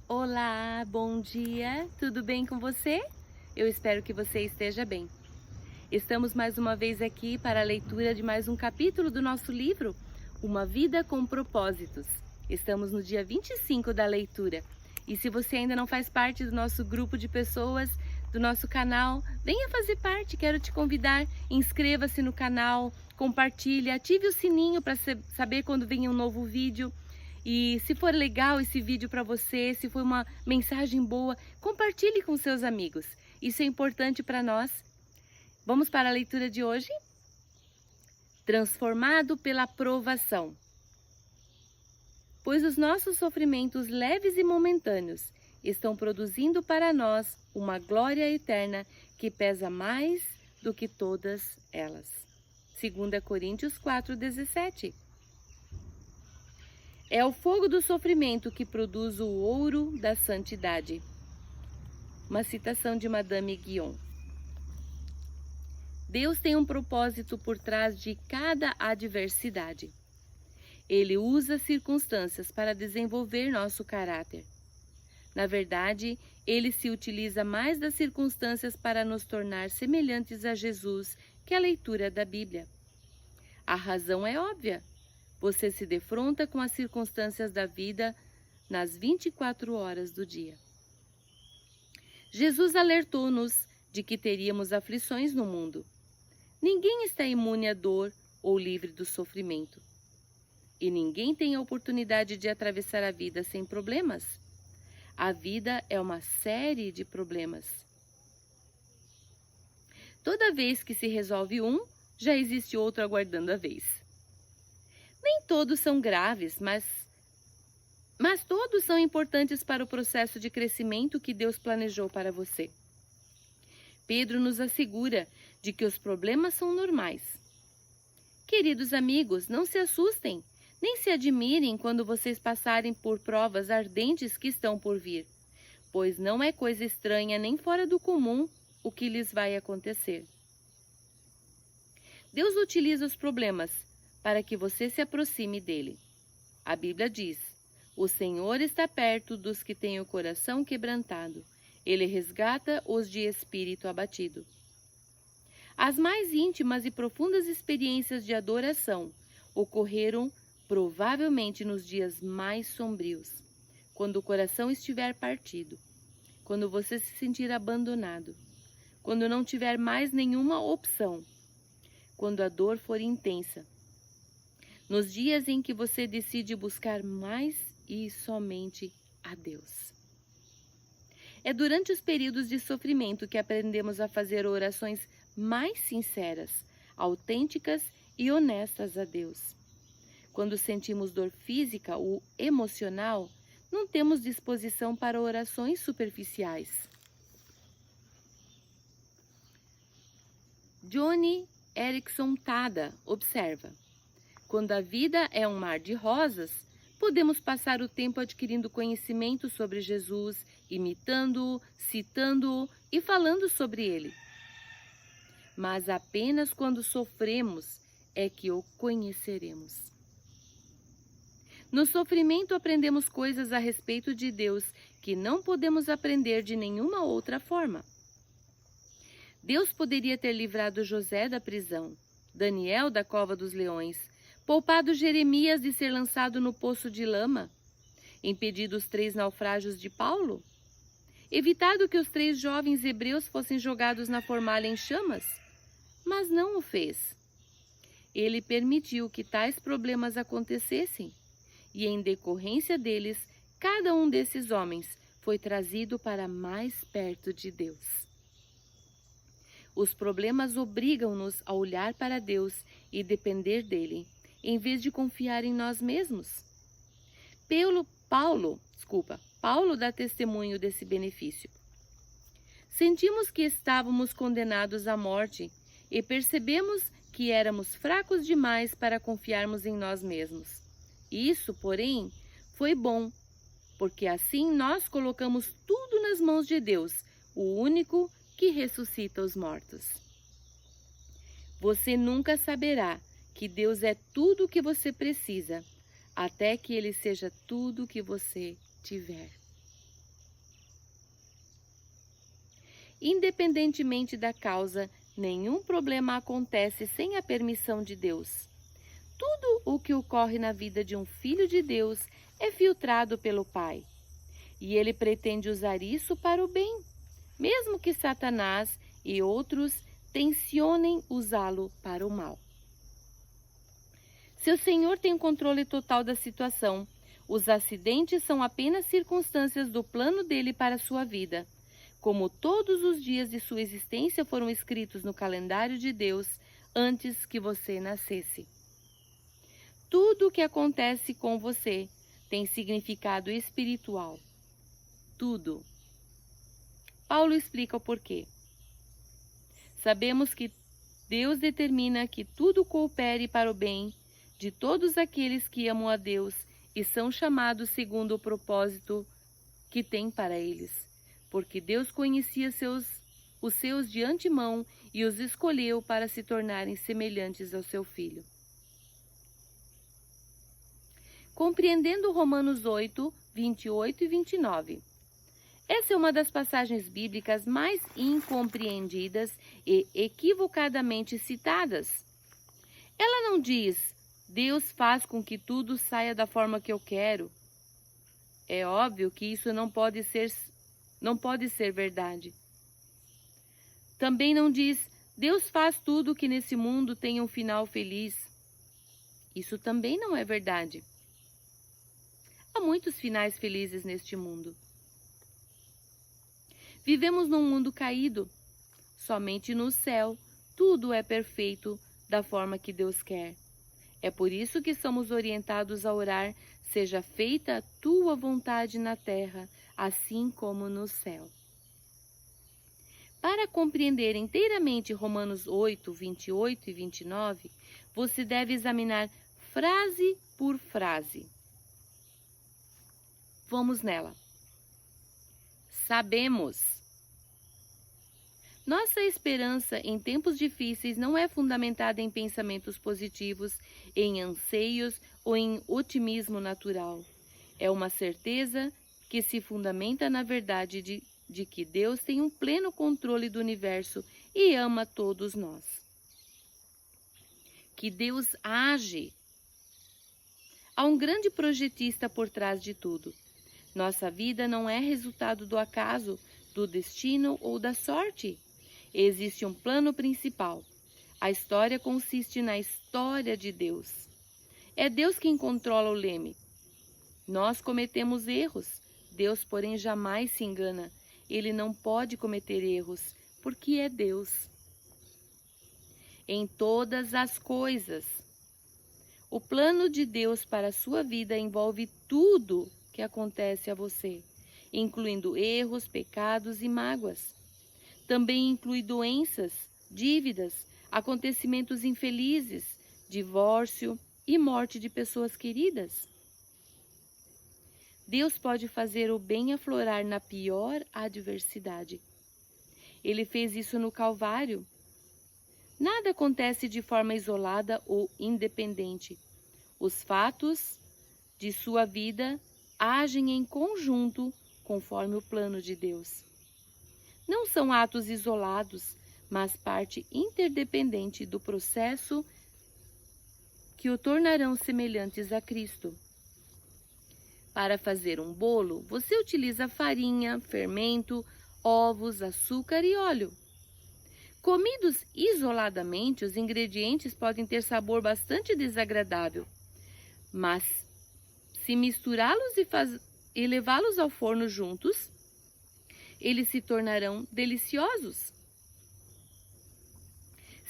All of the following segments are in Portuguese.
Olá, bom dia, tudo bem com você? Eu espero que você esteja bem. Estamos mais uma vez aqui para a leitura de mais um capítulo do nosso livro, Uma Vida com Propósitos. Estamos no dia 25 da leitura e se você ainda não faz parte do nosso grupo de pessoas, do nosso canal, venha fazer parte, quero te convidar, inscreva-se no canal, compartilhe, ative o sininho para saber quando vem um novo vídeo. E se for legal esse vídeo para você, se for uma mensagem boa, compartilhe com seus amigos. Isso é importante para nós. Vamos para a leitura de hoje? Transformado pela provação. Pois os nossos sofrimentos leves e momentâneos estão produzindo para nós uma glória eterna que pesa mais do que todas elas. 2 Coríntios 4:17. É o fogo do sofrimento que produz o ouro da santidade. Uma citação de Madame Guyon. Deus tem um propósito por trás de cada adversidade. Ele usa circunstâncias para desenvolver nosso caráter. Na verdade, ele se utiliza mais das circunstâncias para nos tornar semelhantes a Jesus que a leitura da Bíblia. A razão é óbvia. Você se defronta com as circunstâncias da vida nas 24 horas do dia. Jesus alertou-nos de que teríamos aflições no mundo. Ninguém está imune à dor ou livre do sofrimento. E ninguém tem a oportunidade de atravessar a vida sem problemas. A vida é uma série de problemas. Toda vez que se resolve um, já existe outro aguardando a vez. Nem todos são graves, mas todos são importantes para o processo de crescimento que Deus planejou para você. Pedro nos assegura de que os problemas são normais. Queridos amigos, não se assustem, nem se admirem quando vocês passarem por provas ardentes que estão por vir, pois não é coisa estranha nem fora do comum o que lhes vai acontecer. Deus utiliza os problemas para que você se aproxime dele. A Bíblia diz: o Senhor está perto dos que têm o coração quebrantado. Ele resgata os de espírito abatido. As mais íntimas e profundas experiências de adoração ocorreram provavelmente nos dias mais sombrios, quando o coração estiver partido, quando você se sentir abandonado, quando não tiver mais nenhuma opção, quando a dor for intensa, nos dias em que você decide buscar mais e somente a Deus. É durante os períodos de sofrimento que aprendemos a fazer orações mais sinceras, autênticas e honestas a Deus. Quando sentimos dor física ou emocional, não temos disposição para orações superficiais. Joni Eareckson Tada observa: quando a vida é um mar de rosas, podemos passar o tempo adquirindo conhecimento sobre Jesus, imitando-o, citando-o e falando sobre ele. Mas apenas quando sofremos é que o conheceremos. No sofrimento aprendemos coisas a respeito de Deus que não podemos aprender de nenhuma outra forma. Deus poderia ter livrado José da prisão, Daniel da cova dos leões, poupado Jeremias de ser lançado no poço de lama, impedido os 3 naufrágios de Paulo, evitado que os 3 jovens hebreus fossem jogados na fornalha em chamas, mas não o fez. Ele permitiu que tais problemas acontecessem, e em decorrência deles, cada um desses homens foi trazido para mais perto de Deus. Os problemas obrigam-nos a olhar para Deus e depender dele, em vez de confiar em nós mesmos. Paulo dá testemunho desse benefício. Sentimos que estávamos condenados à morte e percebemos que éramos fracos demais para confiarmos em nós mesmos. Isso, porém, foi bom, porque assim nós colocamos tudo nas mãos de Deus, o único que ressuscita os mortos. Você nunca saberá que Deus é tudo o que você precisa, até que Ele seja tudo o que você tiver. Independentemente da causa, nenhum problema acontece sem a permissão de Deus. Tudo o que ocorre na vida de um filho de Deus é filtrado pelo Pai. E ele pretende usar isso para o bem, mesmo que Satanás e outros tensionem usá-lo para o mal. Seu Senhor tem o controle total da situação. Os acidentes são apenas circunstâncias do plano dele para a sua vida. Como todos os dias de sua existência foram escritos no calendário de Deus antes que você nascesse. Tudo o que acontece com você tem significado espiritual. Tudo. Paulo explica o porquê. Sabemos que Deus determina que tudo coopere para o bem de todos aqueles que amam a Deus e são chamados segundo o propósito que tem para eles, porque Deus conhecia os seus de antemão e os escolheu para se tornarem semelhantes ao seu Filho. Compreendendo Romanos 8, 28 e 29. Essa é uma das passagens bíblicas mais incompreendidas e equivocadamente citadas. Ela não diz: Deus faz com que tudo saia da forma que eu quero. É óbvio que isso não pode ser verdade. Também não diz: Deus faz tudo que nesse mundo tenha um final feliz. Isso também não é verdade. Há muitos finais felizes neste mundo. Vivemos num mundo caído. Somente no céu tudo é perfeito da forma que Deus quer. É por isso que somos orientados a orar: seja feita a tua vontade na terra, assim como no céu. Para compreender inteiramente Romanos 8, 28 e 29, você deve examinar frase por frase. Vamos nela. Sabemos. Nossa esperança em tempos difíceis não é fundamentada em pensamentos positivos, em anseios ou em otimismo natural. É uma certeza que se fundamenta na verdade de que Deus tem um pleno controle do universo e ama todos nós. Que Deus age. Há um grande projetista por trás de tudo. Nossa vida não é resultado do acaso, do destino ou da sorte. Existe um plano principal. A história consiste na história de Deus. É Deus quem controla o leme. Nós cometemos erros. Deus, porém, jamais se engana. Ele não pode cometer erros, porque é Deus. Em todas as coisas. O plano de Deus para a sua vida envolve tudo que acontece a você, incluindo erros, pecados e mágoas. Também inclui doenças, dívidas, acontecimentos infelizes, divórcio e morte de pessoas queridas. Deus pode fazer o bem aflorar na pior adversidade. Ele fez isso no Calvário. Nada acontece de forma isolada ou independente. Os fatos de sua vida agem em conjunto conforme o plano de Deus. Não são atos isolados, mas parte interdependente do processo que o tornarão semelhantes a Cristo. Para fazer um bolo, você utiliza farinha, fermento, ovos, açúcar e óleo. Comidos isoladamente, os ingredientes podem ter sabor bastante desagradável, mas se misturá-los e levá-los ao forno juntos, eles se tornarão deliciosos.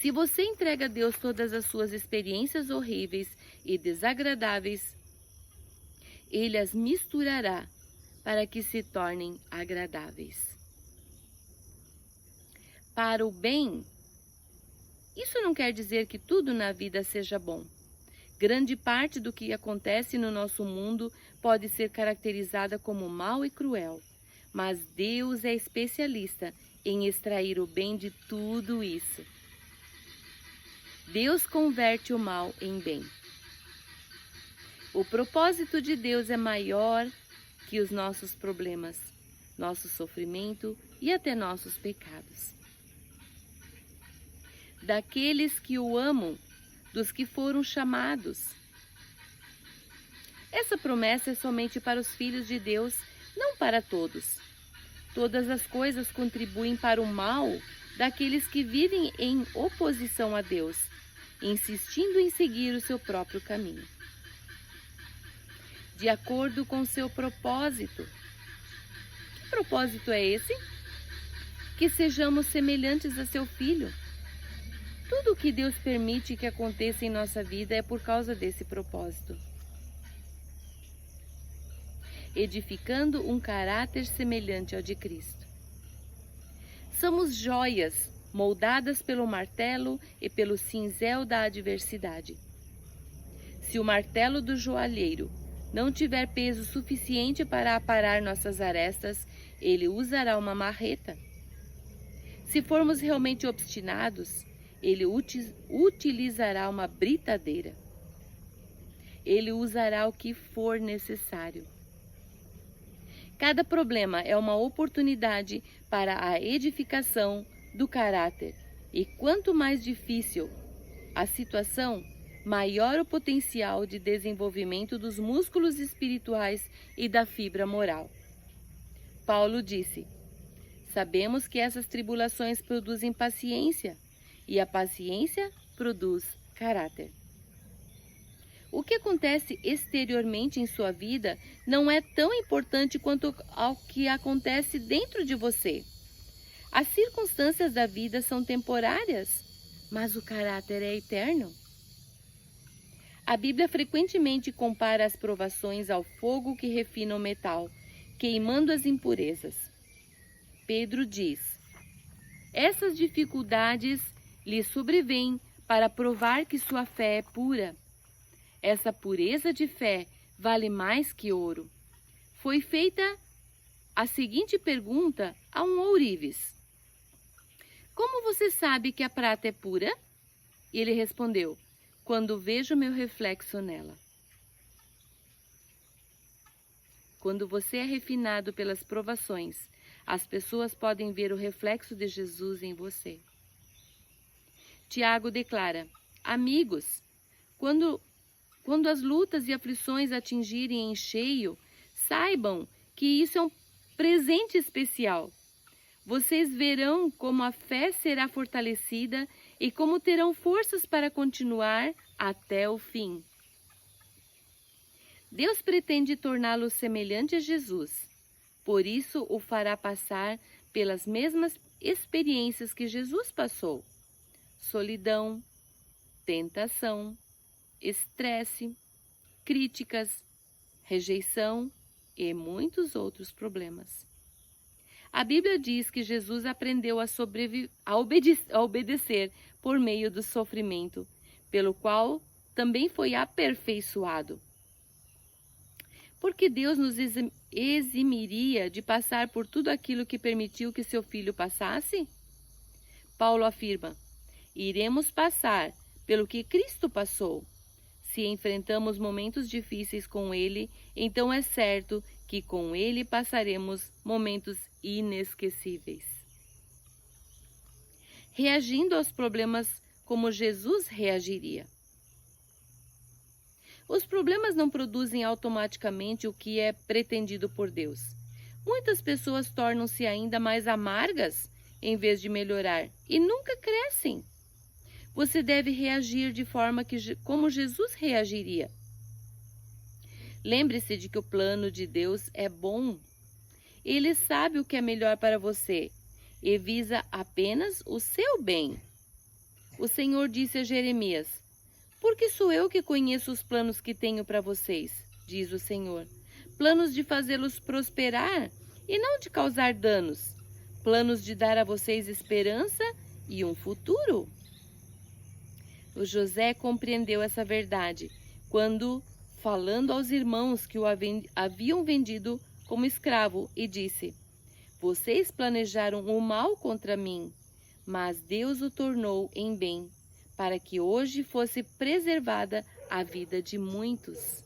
Se você entrega a Deus todas as suas experiências horríveis e desagradáveis, Ele as misturará para que se tornem agradáveis. Para o bem, isso não quer dizer que tudo na vida seja bom. Grande parte do que acontece no nosso mundo pode ser caracterizada como mal e cruel, mas Deus é especialista em extrair o bem de tudo isso. Deus converte o mal em bem. O propósito de Deus é maior que os nossos problemas. nosso sofrimento e até nossos pecados. Daqueles que o amam, dos que foram chamados. Essa promessa é somente para os filhos de Deus, não para todos. Todas as coisas contribuem para o mal daqueles que vivem em oposição a Deus, insistindo em seguir o seu próprio caminho. De acordo com seu propósito. Que propósito é esse? Que sejamos semelhantes a seu Filho. Tudo o que Deus permite que aconteça em nossa vida é por causa desse propósito. Edificando um caráter semelhante ao de Cristo. Somos joias moldadas pelo martelo e pelo cinzel da adversidade. Se o martelo do joalheiro não tiver peso suficiente para aparar nossas arestas, ele usará uma marreta. Se formos realmente obstinados, ele utilizará uma britadeira. Ele usará o que for necessário. Cada problema é uma oportunidade para a edificação do caráter. E quanto mais difícil a situação, maior o potencial de desenvolvimento dos músculos espirituais e da fibra moral. Paulo disse: sabemos que essas tribulações produzem paciência, e a paciência produz caráter. O que acontece exteriormente em sua vida não é tão importante quanto ao que acontece dentro de você. As circunstâncias da vida são temporárias, mas o caráter é eterno. A Bíblia frequentemente compara as provações ao fogo que refina o metal, queimando as impurezas. Pedro diz: essas dificuldades lhe sobrevêm para provar que sua fé é pura. Essa pureza de fé vale mais que ouro. Foi feita a seguinte pergunta a um ourives: como você sabe que a prata é pura? E ele respondeu: quando vejo meu reflexo nela. Quando você é refinado pelas provações, as pessoas podem ver o reflexo de Jesus em você. Tiago declara: amigos, quando as lutas e aflições atingirem em cheio, saibam que isso é um presente especial. Vocês verão como a fé será fortalecida e como terão forças para continuar até o fim. Deus pretende torná-lo semelhante a Jesus. Por isso, o fará passar pelas mesmas experiências que Jesus passou: solidão, tentação, estresse, críticas, rejeição e muitos outros problemas. A Bíblia diz que Jesus aprendeu a obedecer por meio do sofrimento, pelo qual também foi aperfeiçoado. Porque Deus nos eximiria de passar por tudo aquilo que permitiu que seu Filho passasse? Paulo afirma: iremos passar pelo que Cristo passou. Se enfrentamos momentos difíceis com Ele, então é certo que com Ele passaremos momentos inesquecíveis. Reagindo aos problemas como Jesus reagiria. Os problemas não produzem automaticamente o que é pretendido por Deus. Muitas pessoas tornam-se ainda mais amargas em vez de melhorar e nunca crescem. Você deve reagir de forma como Jesus reagiria. Lembre-se de que o plano de Deus é bom. Ele sabe o que é melhor para você e visa apenas o seu bem. O Senhor disse a Jeremias: porque sou eu que conheço os planos que tenho para vocês, diz o Senhor. Planos de fazê-los prosperar e não de causar danos. Planos de dar a vocês esperança e um futuro. O José compreendeu essa verdade quando, falando aos irmãos que o haviam vendido como escravo, e disse: vocês planejaram o mal contra mim, mas Deus o tornou em bem, para que hoje fosse preservada a vida de muitos.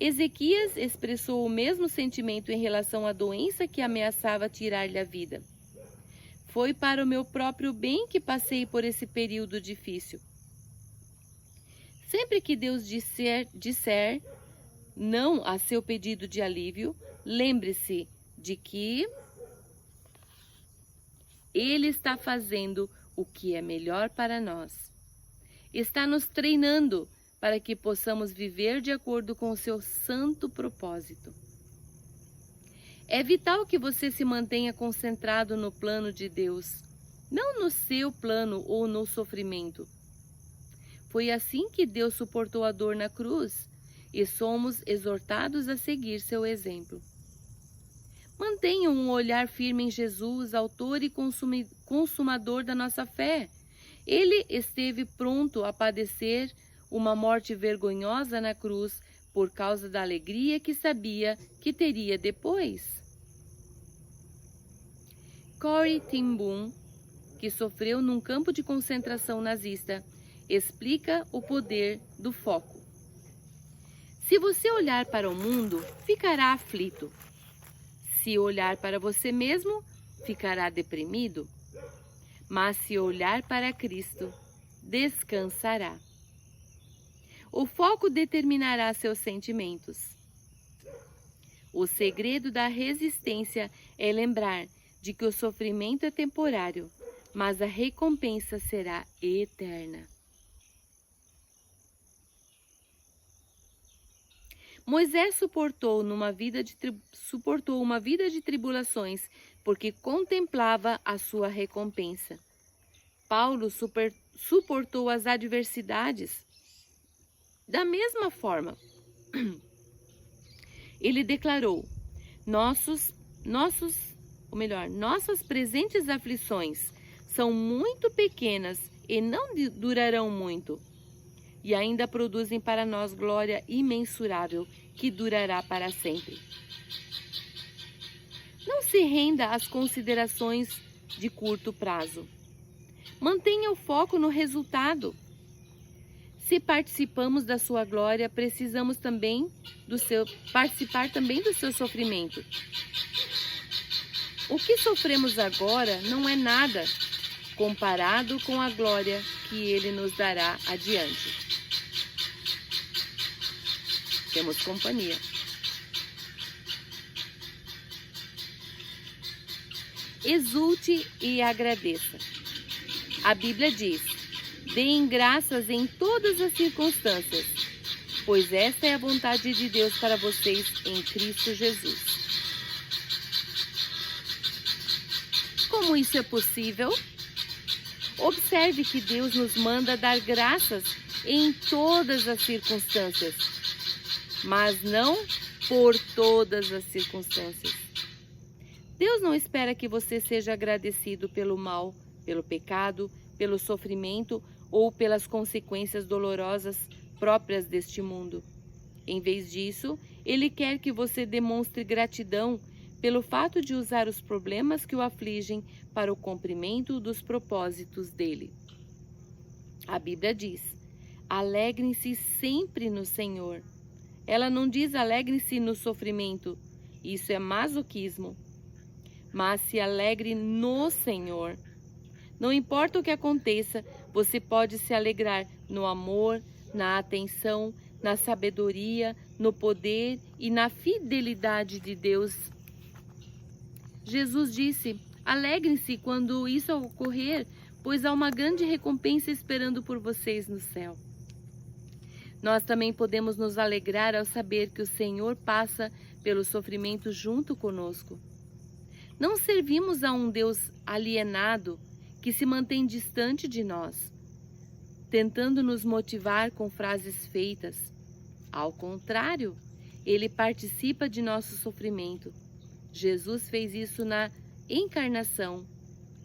Ezequias expressou o mesmo sentimento em relação à doença que ameaçava tirar-lhe a vida. Foi para o meu próprio bem que passei por esse período difícil. Sempre que Deus disser não a seu pedido de alívio, lembre-se de que Ele está fazendo o que é melhor para nós. Está nos treinando para que possamos viver de acordo com o seu santo propósito. É vital que você se mantenha concentrado no plano de Deus, não no seu plano ou no sofrimento. Foi assim que Deus suportou a dor na cruz e somos exortados a seguir seu exemplo. Mantenha um olhar firme em Jesus, autor e consumador da nossa fé. Ele esteve pronto a padecer uma morte vergonhosa na cruz por causa da alegria que sabia que teria depois. Corrie ten Boom, que sofreu num campo de concentração nazista, explica o poder do foco. Se você olhar para o mundo, ficará aflito. Se olhar para você mesmo, ficará deprimido. Mas se olhar para Cristo, descansará. O foco determinará seus sentimentos. O segredo da resistência é lembrar de que o sofrimento é temporário, mas a recompensa será eterna. Moisés suportou uma vida de tribulações, porque contemplava a sua recompensa. Paulo suportou as adversidades. Da mesma forma, ele declarou: nossas presentes aflições são muito pequenas e não durarão muito, e ainda produzem para nós glória imensurável, que durará para sempre. Não se renda às considerações de curto prazo. Mantenha o foco no resultado. Se participamos da sua glória, precisamos também participar também do seu sofrimento. O que sofremos agora não é nada comparado com a glória que Ele nos dará adiante. Temos companhia. Exulte e agradeça. A Bíblia diz: deem graças em todas as circunstâncias, pois esta é a vontade de Deus para vocês em Cristo Jesus. Como isso é possível? Observe que Deus nos manda dar graças em todas as circunstâncias, mas não por todas as circunstâncias. Deus não espera que você seja agradecido pelo mal, pelo pecado, pelo sofrimento ou pelas consequências dolorosas próprias deste mundo. Em vez disso, Ele quer que você demonstre gratidão pelo fato de usar os problemas que o afligem para o cumprimento dos propósitos dele. A Bíblia diz: alegrem-se sempre no Senhor. Ela não diz alegrem-se no sofrimento, isso é masoquismo. Mas se alegre no Senhor. Não importa o que aconteça, você pode se alegrar no amor, na atenção, na sabedoria, no poder e na fidelidade de Deus. Jesus disse: alegrem-se quando isso ocorrer, pois há uma grande recompensa esperando por vocês no céu. Nós também podemos nos alegrar ao saber que o Senhor passa pelo sofrimento junto conosco. Não servimos a um Deus alienado que se mantém distante de nós, tentando nos motivar com frases feitas. Ao contrário, Ele participa de nosso sofrimento. Jesus fez isso na encarnação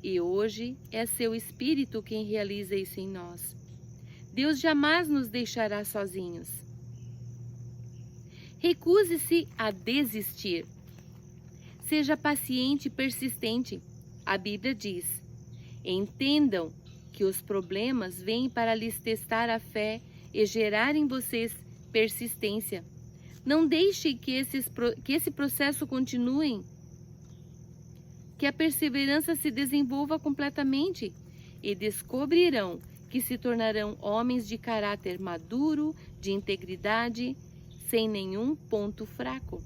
e hoje é seu Espírito quem realiza isso em nós. Deus jamais nos deixará sozinhos. Recuse-se a desistir. Seja paciente e persistente. A Bíblia diz: entendam que os problemas vêm para lhes testar a fé e gerar em vocês persistência. Não deixe que esse processo continue, que a perseverança se desenvolva completamente e descobrirão que se tornarão homens de caráter maduro, de integridade, sem nenhum ponto fraco.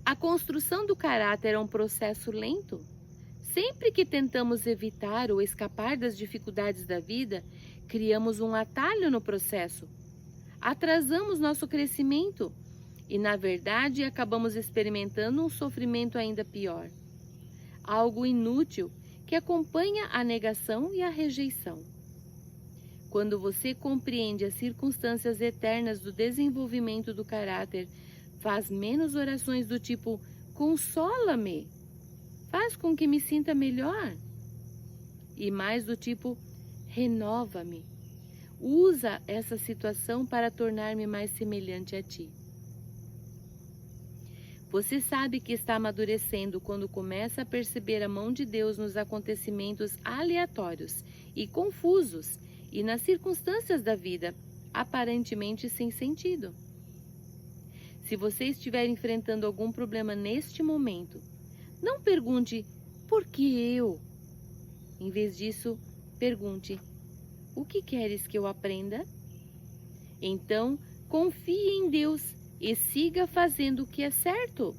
A construção do caráter é um processo lento. Sempre que tentamos evitar ou escapar das dificuldades da vida, criamos um atalho no processo. Atrasamos nosso crescimento e, na verdade, acabamos experimentando um sofrimento ainda pior. Algo inútil que acompanha a negação e a rejeição. Quando você compreende as circunstâncias eternas do desenvolvimento do caráter, faz menos orações do tipo "consola-me", faz com que me sinta melhor, e mais do tipo "renova-me". Usa essa situação para tornar-me mais semelhante a ti. Você sabe que está amadurecendo quando começa a perceber a mão de Deus nos acontecimentos aleatórios e confusos e nas circunstâncias da vida, aparentemente sem sentido. Se você estiver enfrentando algum problema neste momento, não pergunte "por que eu?". Em vez disso, pergunte "o que queres que eu aprenda?". Então, confie em Deus e siga fazendo o que é certo.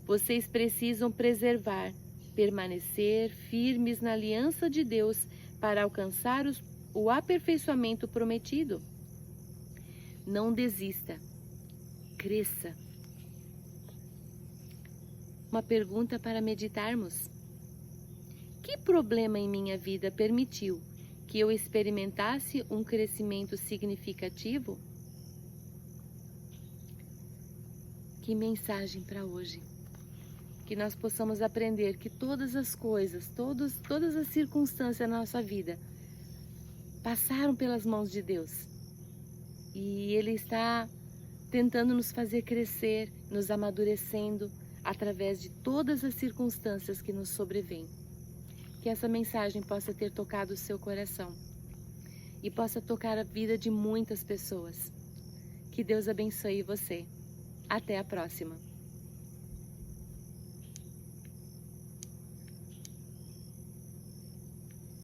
Vocês precisam preservar, permanecer firmes na aliança de Deus para alcançar o aperfeiçoamento prometido. Não desista. Cresça. Uma pergunta para meditarmos. Que problema em minha vida permitiu que eu experimentasse um crescimento significativo? Que mensagem para hoje. Que nós possamos aprender que todas as coisas, todas as circunstâncias da nossa vida passaram pelas mãos de Deus. E Ele está tentando nos fazer crescer, nos amadurecendo através de todas as circunstâncias que nos sobrevêm. Que essa mensagem possa ter tocado o seu coração e possa tocar a vida de muitas pessoas. Que Deus abençoe você. Até a próxima!